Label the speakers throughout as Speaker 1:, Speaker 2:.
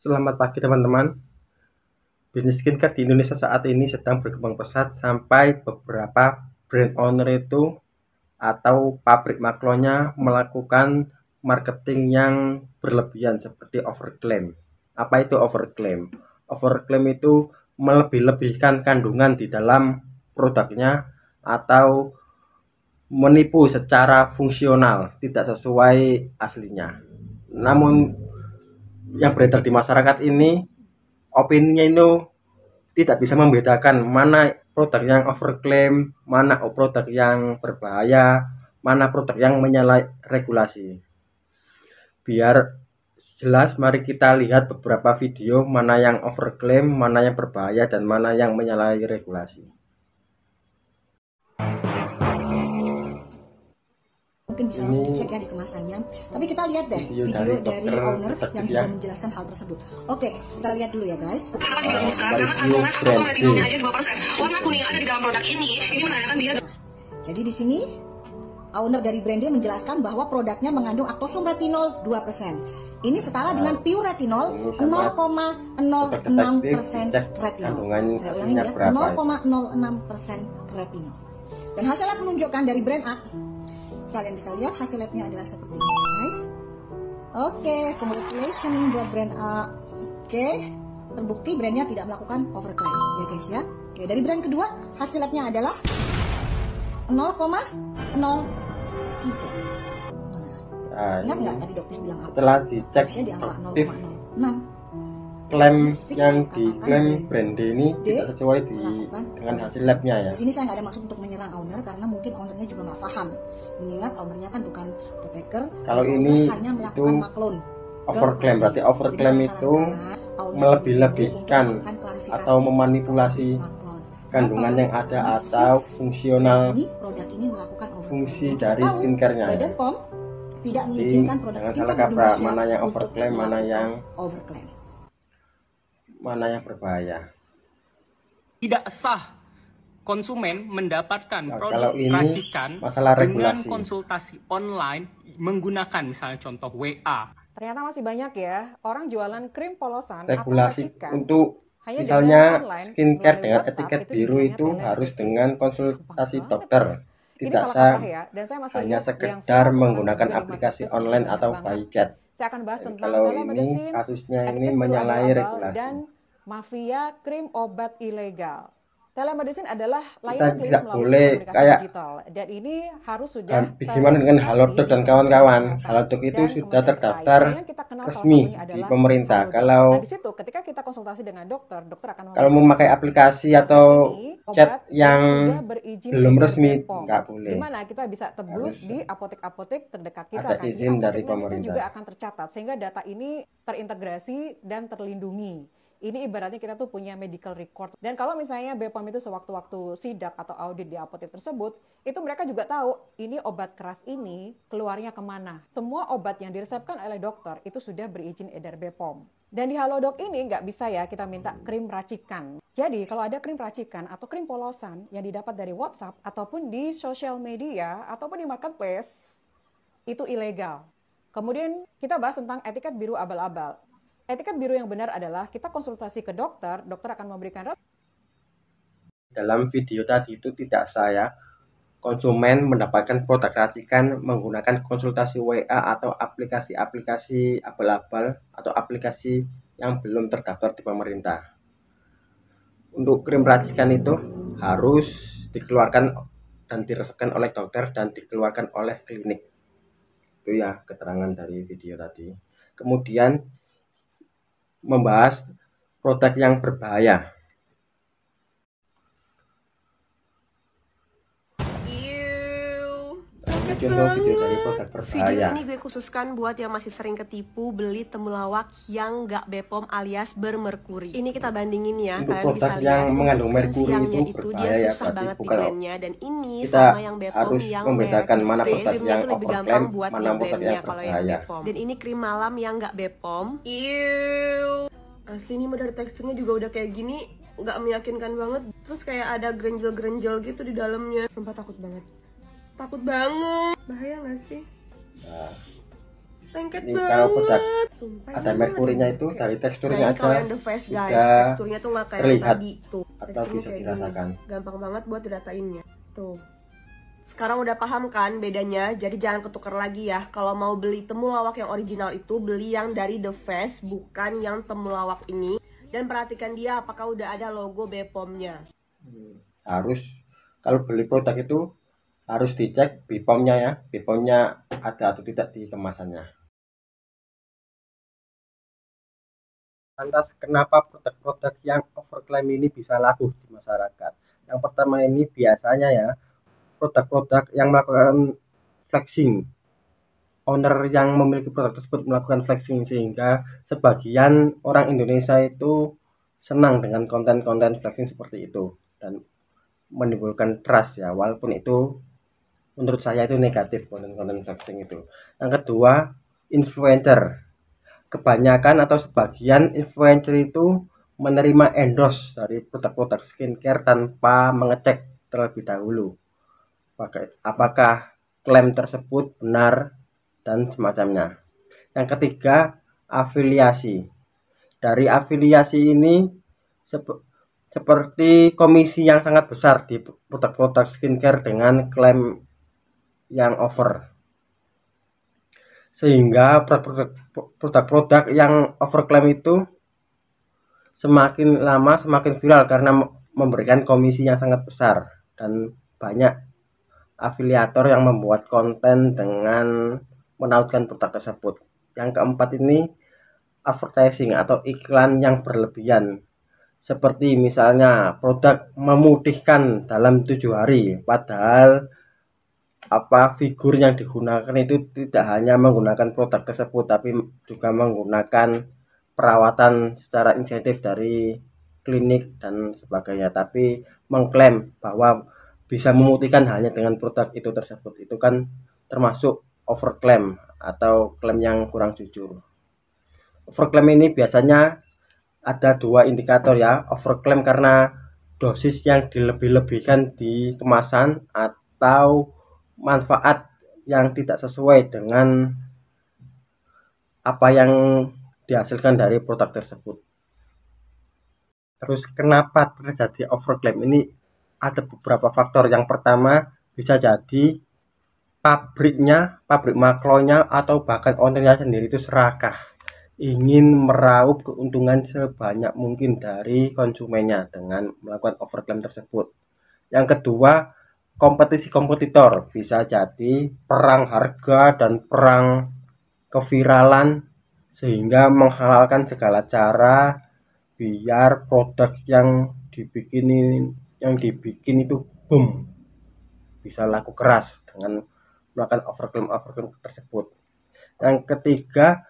Speaker 1: Selamat pagi teman-teman. Bisnis skincare di Indonesia saat ini sedang berkembang pesat sampai beberapa brand owner itu atau pabrik makronya melakukan marketing yang berlebihan seperti overclaim. Apa itu overclaim? Overclaim itu melebih-lebihkan kandungan di dalam produknya atau menipu secara fungsional, tidak sesuai aslinya. Namun yang beredar di masyarakat ini, opininya itu tidak bisa membedakan mana produk yang overclaim, mana produk yang berbahaya, mana produk yang menyalahi regulasi. Biar jelas, mari kita lihat beberapa video mana yang overclaim, mana yang berbahaya, dan mana yang menyalahi regulasi.
Speaker 2: Mungkin bisa langsung dicek ya di kemasannya. Tapi kita lihat deh video dari owner yang juga menjelaskan hal tersebut. Oke, kita lihat dulu ya guys.
Speaker 3: Warna kuning ada di dalam produk ini menandakan dia.
Speaker 2: Jadi di sini owner dari Brandy menjelaskan bahwa produknya mengandung aktosum retinol 2%. Ini setara dengan pure retinol 0,06% retinol. Saya ulangi ya, 0,06% retinol. Dan hasil lab menunjukkan dari brand A. Kalian bisa lihat hasil labnya adalah seperti ini guys. Oke, congratulations buat brand A. Oke, terbukti brandnya tidak melakukan overclaim ya guys ya. Oke, dari brand kedua hasil labnya adalah 0,03. Ingat nggak tadi dokter bilang apa?
Speaker 1: Setelah dicek
Speaker 2: di angka 0,06.
Speaker 1: Klaim yang diklaim brand ini tidak sesuai dengan hasil labnya ya.
Speaker 2: Di sini saya nggak ada maksud untuk menyerang owner karena mungkin ownernya juga nggak paham. Mengingat ownernya kan bukan apoteker.
Speaker 1: Kalau ini
Speaker 2: hanya melakukan maklon.
Speaker 1: Overclaim, berarti overclaim itu melebih-lebihkan atau memanipulasi kandungan yang ada atau fungsional fungsi dari skincare-nya.
Speaker 2: Badan POM tidak mengizinkan produk skincare
Speaker 1: Indonesia mana yang overclaim, mana yang berbahaya.
Speaker 4: Tidak sah konsumen mendapatkan produk
Speaker 1: kalau ini
Speaker 4: racikan dengan konsultasi online menggunakan misalnya contoh WA.
Speaker 5: Ternyata masih banyak ya orang jualan krim polosan
Speaker 1: regulasi
Speaker 5: atau racikan.
Speaker 1: Untuk misalnya skincare dengan etiket biru itu harus dengan konsultasi dokter. Tidak sah hanya sekedar menggunakan aplikasi online atau by chat.
Speaker 5: Saya akan bahas tentang
Speaker 1: kalau ini kasusnya ini menyalahi regulasi
Speaker 5: dan mafia krim obat ilegal. Telemedicine adalah layanan klinis melalui komunikasi digital dan ini harus sudah
Speaker 1: bagaimana dengan Halodoc dan kawan-kawan. Halodoc itu sudah terdaftar resmi di pemerintah. Kalau
Speaker 5: di situ ketika kita konsultasi dengan dokter akan
Speaker 1: kalau memakai aplikasi atau chat yang belum resmi nggak boleh.
Speaker 5: Dimana kita bisa tebus di apotek-apotek terdekat kita.
Speaker 1: Ada izin dari pemerintah.
Speaker 5: Itu juga akan tercatat sehingga data ini terintegrasi dan terlindungi. Ini ibaratnya kita tuh punya medical record. Dan kalau misalnya BPOM itu sewaktu-waktu sidak atau audit di apotek tersebut, itu mereka juga tahu ini obat keras ini keluarnya kemana. Semua obat yang diresepkan oleh dokter itu sudah berizin edar BPOM. Dan di Halodoc ini nggak bisa ya kita minta krim racikan. Jadi kalau ada krim racikan atau krim polosan yang didapat dari WhatsApp ataupun di sosial media ataupun di marketplace, itu ilegal. Kemudian kita bahas tentang etiket biru abal-abal. Etiket biru yang benar adalah kita konsultasi ke dokter akan memberikan
Speaker 1: dalam video tadi itu tidak saya konsumen mendapatkan produk racikan menggunakan konsultasi WA atau aplikasi-aplikasi abal-abal atau aplikasi yang belum terdaftar di pemerintah. Untuk krim racikan itu harus dikeluarkan dan diresepkan oleh dokter dan dikeluarkan oleh klinik. Itu ya keterangan dari video tadi. Kemudian membahas produk yang berbahaya. Contoh video dari produk berbahaya.
Speaker 3: Video ini gue khususkan buat yang masih sering ketipu beli temulawak yang gak BPOM alias bermerkuri. Ini kita bandingin ya,
Speaker 1: untuk
Speaker 3: kalian bisa lihat
Speaker 1: yang mengandung merkuri itu
Speaker 3: dia susah banget di blendnya, dan ini sama yang BPOM yang
Speaker 1: membedakan mana produk yang
Speaker 3: lebih gampang buat
Speaker 1: mana produk yang berbahaya.
Speaker 3: Dan ini krim malam yang gak BPOM. Asli ini dari teksturnya juga udah kayak gini, nggak meyakinkan banget. Terus kayak ada grenjel-grenjel gitu di dalamnya. Sumpah takut banget. Takut banget. Bahaya nggak sih?
Speaker 1: Nah,
Speaker 3: Lengket
Speaker 1: ini kalau produk
Speaker 3: banget. Sumpah,
Speaker 1: ada merkurinya itu dari teksturnya
Speaker 3: nah, kalau
Speaker 1: aja
Speaker 3: yang The Face guys,
Speaker 1: sudah
Speaker 3: teksturnya tuh nggak kayak yang
Speaker 1: terlihat
Speaker 3: tadi tuh.
Speaker 1: atau
Speaker 3: Teksturnya
Speaker 1: bisa
Speaker 3: kayak
Speaker 1: dirasakan.
Speaker 3: gini. Gampang banget buat didatainnya. Tuh. Sekarang udah paham kan bedanya? Jadi jangan ketukar lagi ya. Kalau mau beli temulawak yang original itu beli yang dari The Face, bukan yang temulawak ini. Dan perhatikan dia apakah udah ada logo BPOM-nya.
Speaker 1: Harus kalau beli produk itu harus dicek BPOM-nya ya, BPOM-nya ada atau tidak di kemasannya. Lantas kenapa produk-produk yang overclaim ini bisa laku di masyarakat? Yang pertama ini biasanya ya produk-produk yang melakukan flexing, owner yang memiliki produk tersebut melakukan flexing sehingga sebagian orang Indonesia itu senang dengan konten-konten flexing seperti itu dan menimbulkan trust ya, walaupun itu menurut saya itu negatif konten-konten flexing itu. Yang kedua, influencer. Kebanyakan atau sebagian influencer itu menerima endorse dari produk-produk skincare tanpa mengecek terlebih dahulu apakah klaim tersebut benar dan semacamnya. Yang ketiga, afiliasi. Dari afiliasi ini seperti komisi yang sangat besar di produk-produk skincare dengan klaim yang over, sehingga produk-produk yang overclaim itu semakin lama semakin viral karena memberikan komisi yang sangat besar dan banyak afiliator yang membuat konten dengan menautkan produk tersebut. Yang keempat ini advertising atau iklan yang berlebihan, seperti misalnya produk memutihkan dalam 7 hari, padahal figur yang digunakan itu tidak hanya menggunakan produk tersebut tapi juga menggunakan perawatan secara insentif dari klinik dan sebagainya, tapi mengklaim bahwa bisa memutihkan hanya dengan produk itu tersebut. Itu kan termasuk overclaim atau klaim yang kurang jujur. Overclaim ini biasanya ada 2 indikator ya. Overclaim karena dosis yang dilebih-lebihkan di kemasan atau manfaat yang tidak sesuai dengan apa yang dihasilkan dari produk tersebut. Terus kenapa terjadi overclaim ini? Ada beberapa faktor. Yang pertama bisa jadi pabrik maklonya atau bahkan ownernya sendiri itu serakah, ingin meraup keuntungan sebanyak mungkin dari konsumennya dengan melakukan overclaim tersebut. Yang kedua, kompetisi kompetitor, bisa jadi perang harga dan perang keviralan sehingga menghalalkan segala cara biar produk yang dibikin itu boom, bisa laku keras dengan melakukan overclaim tersebut. Yang ketiga,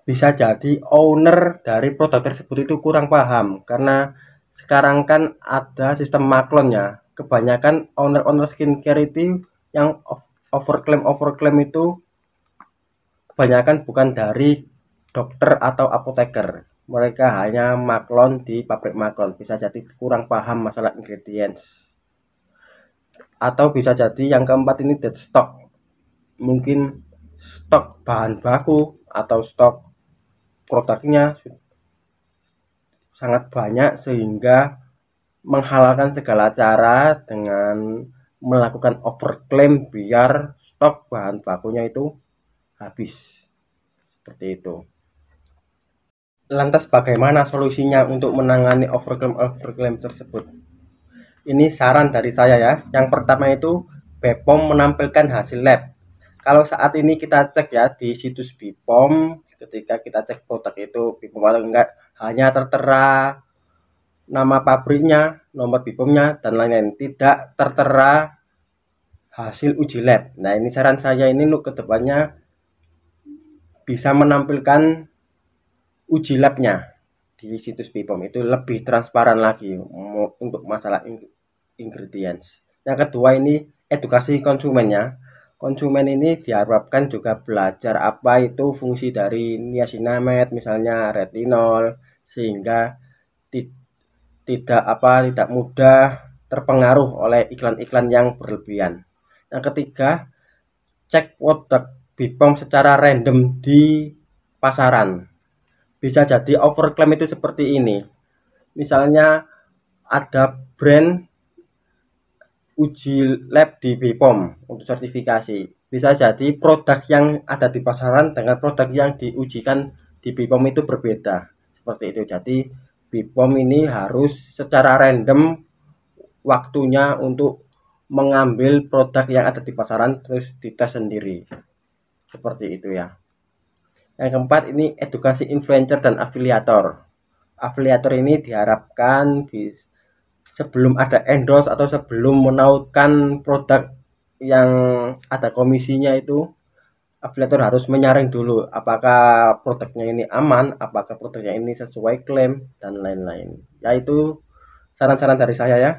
Speaker 1: bisa jadi owner dari produk tersebut itu kurang paham karena sekarang kan ada sistem maklonnya. Kebanyakan owner skincare itu yang overclaim itu kebanyakan bukan dari dokter atau apoteker. Mereka hanya maklon di pabrik maklon. Bisa jadi kurang paham masalah ingredients. Atau bisa jadi yang keempat ini dead stock. Mungkin stok bahan baku atau stok produknya sangat banyak sehingga menghalalkan segala cara dengan melakukan overclaim biar stok bahan bakunya itu habis. Seperti itu. Lantas bagaimana solusinya untuk menangani overclaim tersebut? Ini saran dari saya ya. Yang pertama itu BPOM menampilkan hasil lab. Kalau saat ini kita cek ya di situs BPOM, ketika kita cek produk itu BPOM atau enggak, hanya tertera nama pabriknya, nomor BPOM-nya dan lain-lain, tidak tertera hasil uji lab. Nah, ini saran saya ini untuk kedepannya bisa menampilkan uji labnya di situs BPOM, itu lebih transparan lagi untuk masalah ingredients. Yang kedua ini edukasi konsumennya. Konsumen ini diharapkan juga belajar apa itu fungsi dari niacinamide, misalnya retinol, sehingga tidak mudah terpengaruh oleh iklan-iklan yang berlebihan. Yang ketiga, cek produk BPOM secara random di pasaran. Bisa jadi overclaim itu seperti ini. Misalnya ada brand uji lab di BPOM untuk sertifikasi. Bisa jadi produk yang ada di pasaran dengan produk yang diujikan di BPOM itu berbeda. Seperti itu. Jadi BPOM ini harus secara random waktunya untuk mengambil produk yang ada di pasaran terus dites sendiri. Seperti itu ya. Yang keempat ini edukasi influencer dan afiliator. Afiliator ini diharapkan sebelum ada endorse atau sebelum menautkan produk yang ada komisinya itu, afiliator harus menyaring dulu apakah produknya ini aman, apakah produknya ini sesuai klaim dan lain-lain. Yaitu saran-saran dari saya ya.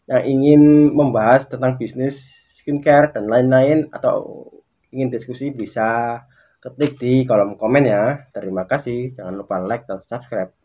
Speaker 1: Yang ingin membahas tentang bisnis skincare dan lain-lain atau ingin diskusi bisa ketik di kolom komen ya. Terima kasih. Jangan lupa like dan subscribe.